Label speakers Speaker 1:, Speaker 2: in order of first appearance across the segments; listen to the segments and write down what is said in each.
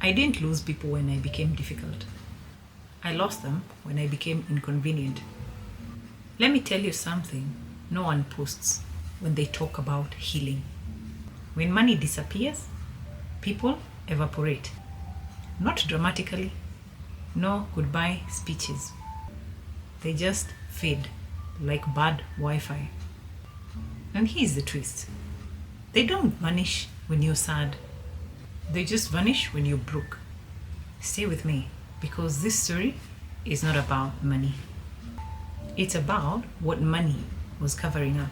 Speaker 1: I didn't lose people when I became difficult. I lost them when I became inconvenient. Let me tell you something no one posts when they talk about healing. When money disappears, people evaporate. Not dramatically, no goodbye speeches. They just fade like bad Wi-Fi. And here's the twist. They don't vanish when you're sad. They just vanish when you're broke. Stay with me, because this story is not about money. It's about what money was covering up.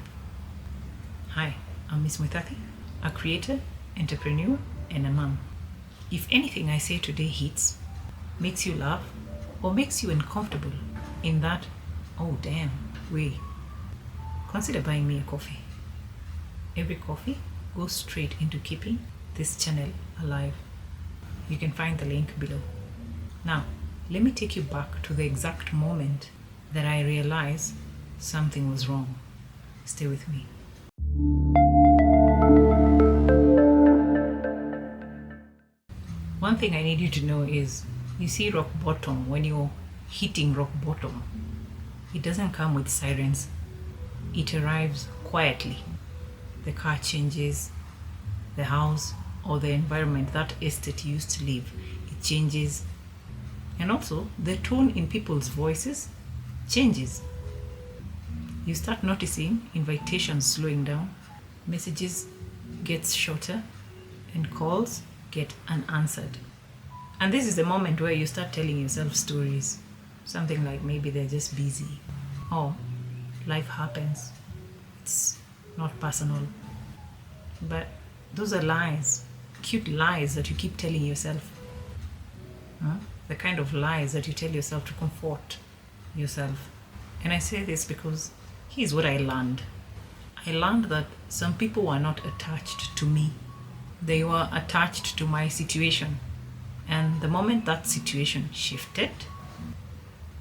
Speaker 1: Hi, I'm Miss Muithathi, a creator, entrepreneur, and a mom. If anything I say today hits, makes you laugh, or makes you uncomfortable in that, oh damn, way, consider buying me a coffee. Every coffee goes straight into keeping this channel alive. You can find the link below. Now, let me take you back to the exact moment that I realized something was wrong. Stay with me. One thing I need you to know is, you see rock bottom, when you're hitting rock bottom, it doesn't come with sirens. It arrives quietly. The car changes, the house or the environment that estate used to live, it changes. And also, the tone in people's voices changes. You start noticing invitations slowing down, messages get shorter, and calls get unanswered. And this is the moment where you start telling yourself stories. Something like maybe they're just busy, or life happens. It's not personal. But those are lies, cute lies that you keep telling yourself. The kind of lies that you tell yourself to comfort yourself. And I say this because here's what I learned. I learned that some people were not attached to me. They were attached to my situation. And the moment that situation shifted,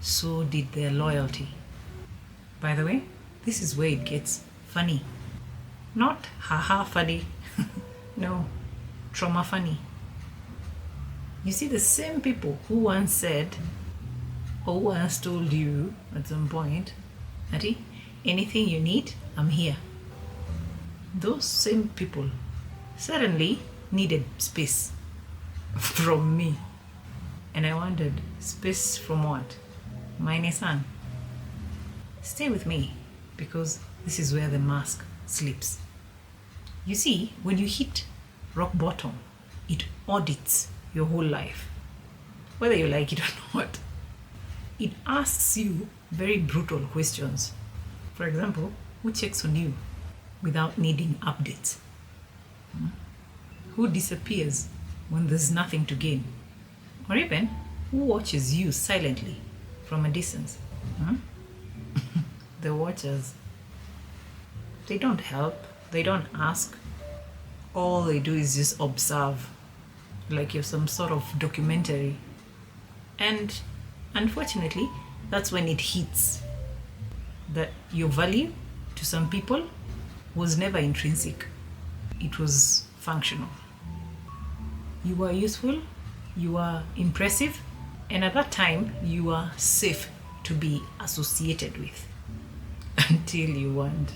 Speaker 1: so did their loyalty. By the way, this is where it gets funny. Not haha funny. No, trauma funny. You see, the same people who once said, or once told you at some point, Ati, anything you need, I'm here. Those same people suddenly needed space from me. And I wondered, space from what? My son. Stay with me, because this is where the mask slips. You see, when you hit rock bottom, it audits your whole life, whether you like it or not. It asks you very brutal questions. For example, who checks on you without needing updates? Who disappears when there's nothing to gain? Or even, who watches you silently from a distance? The watchers, they don't help, they don't ask. All they do is just observe, like you're some sort of documentary. And unfortunately, that's when it hits that your value to some people was never intrinsic. It was functional. You were useful, you were impressive, and at that time, you were safe to be associated with until you weren't.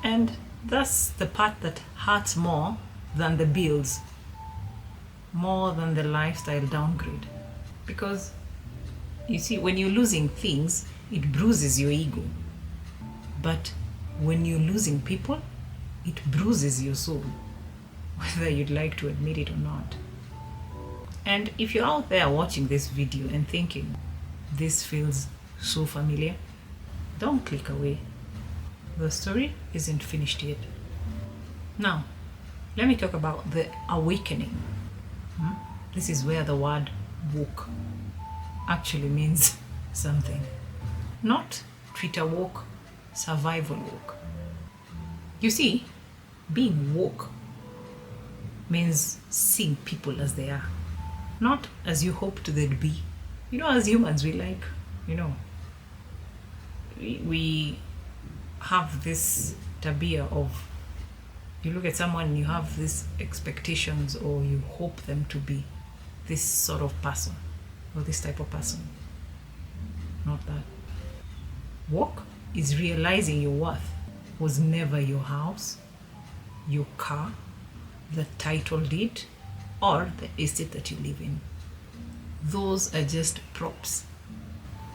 Speaker 1: And that's the part that hurts more than the bills, more than the lifestyle downgrade. Because you see, when you're losing things, it bruises your ego. But when you're losing people, it bruises your soul, whether you'd like to admit it or not. And if you're out there watching this video and thinking, this feels so familiar, don't click away. The story isn't finished yet. Now, let me talk about the awakening. This is where the word woke actually means something. Not Twitter woke, survival woke. You see, being woke means seeing people as they are, not as you hoped they'd be. As humans, we like, we have this tabia of, you look at someone and you have these expectations, or you hope them to be this sort of person or this type of person. Not that. Work is realizing your worth was never your house, your car, the title deed, or the estate that you live in. Those are just props.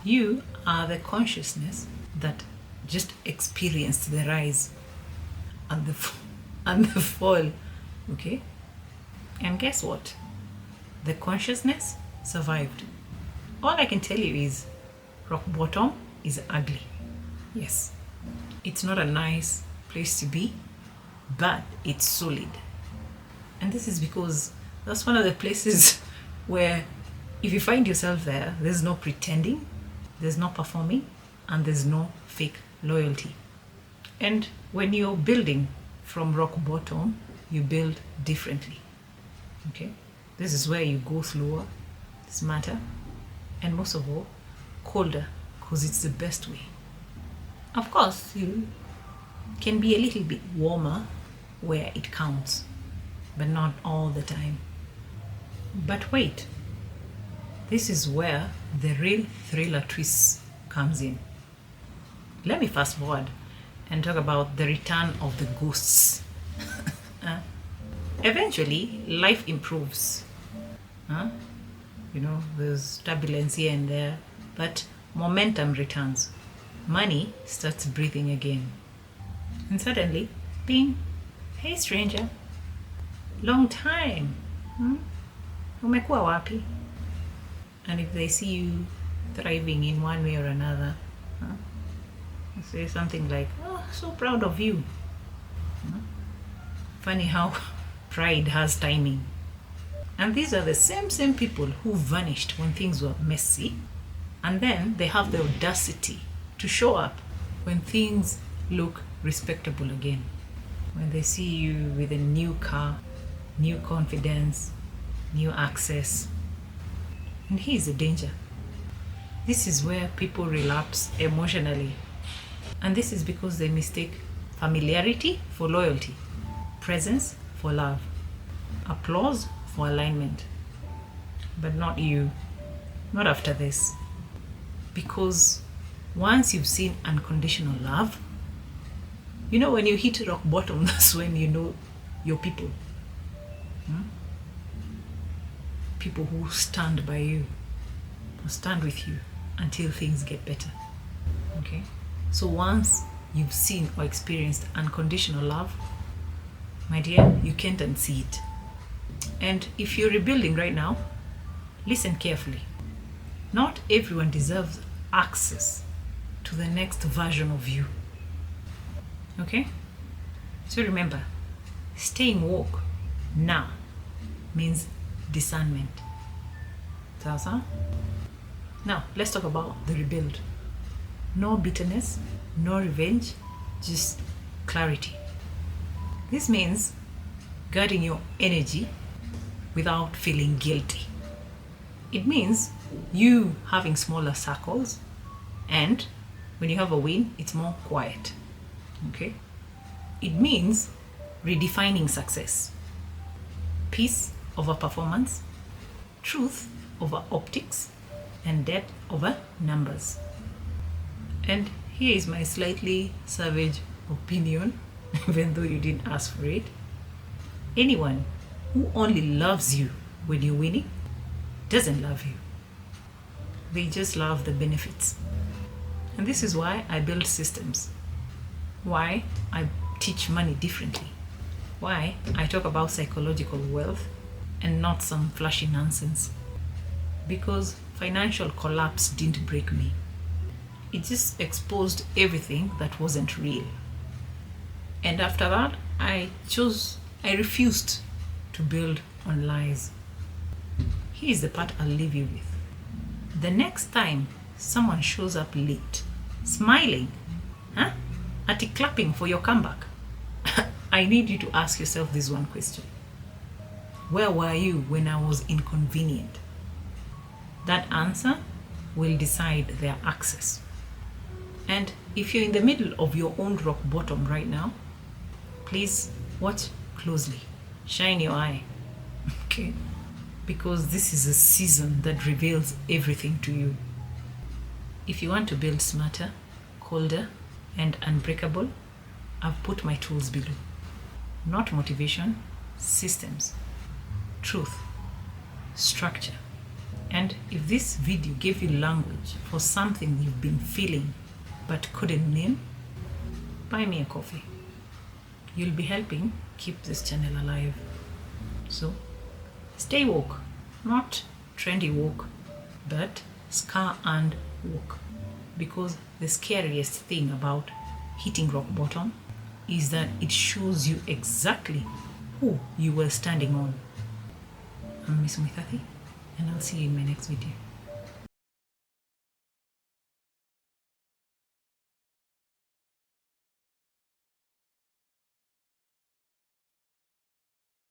Speaker 1: You are the consciousness that just experienced the rise and the fall, okay? And guess what? The consciousness survived. All I can tell you is rock bottom is ugly. Yes, it's not a nice place to be, but it's solid. And this is because that's one of the places where if you find yourself there, there's no pretending, there's no performing, and there's no fake loyalty. And when you're building from rock bottom, you build differently. Okay? This is where you go slower, smarter, and most of all, colder, because it's the best way. Of course, you can be a little bit warmer where it counts, but not all the time. But wait, this is where the real thriller twist comes in. Let me fast forward and talk about the return of the ghosts. Eventually, life improves. There's turbulence here and there, but momentum returns. Money starts breathing again. And suddenly, bing, hey stranger, long time. Umekuwa wapi? And if they see you thriving in one way or another, say something like, oh, so proud of you. Funny how pride has timing. And these are the same people who vanished when things were messy, and then they have the audacity to show up when things look respectable again. When they see you with a new car, new confidence, new access. And here's the danger. This is where people relapse emotionally. And this is because they mistake familiarity for loyalty, presence for love, applause for alignment. But not you. Not after this. Because once you've seen unconditional love, when you hit rock bottom, that's when you know your people. People who stand by you, or stand with you until things get better. Okay? So once you've seen or experienced unconditional love, my dear, you can't unsee it. And if you're rebuilding right now, listen carefully. Not everyone deserves access to the next version of you. Okay? So remember, staying woke now means discernment. Now, let's talk about the rebuild. No bitterness, no revenge, just clarity. This means guarding your energy without feeling guilty. It means you having smaller circles, and when you have a win, it's more quiet. Okay? It means redefining success. Peace over performance, truth over optics, and depth over numbers. And here is my slightly savage opinion, even though you didn't ask for it. Anyone who only loves you when you're winning doesn't love you. They just love the benefits. And this is why I build systems. Why I teach money differently. Why I talk about psychological wealth and not some flashy nonsense. Because financial collapse didn't break me. It just exposed everything that wasn't real. And after that, I refused to build on lies. Here's the part I'll leave you with. The next time someone shows up late, smiling, clapping for your comeback, I need you to ask yourself this one question. Where were you when I was inconvenient? That answer will decide their access. And if you're in the middle of your own rock bottom right now, please watch closely. Shine your eye. Okay? because this is a season that reveals everything to you. If you want to build smarter, colder, and unbreakable, I've put my tools below. Not motivation, systems, truth, structure. And if this video gave you language for something you've been feeling but couldn't name, buy me a coffee. You'll be helping keep this channel alive. So, stay woke, not trendy woke, but scar and woke. Because the scariest thing about hitting rock bottom is that it shows you exactly who you were standing on. I'm Miss Muithathi, and I'll see you in my next video.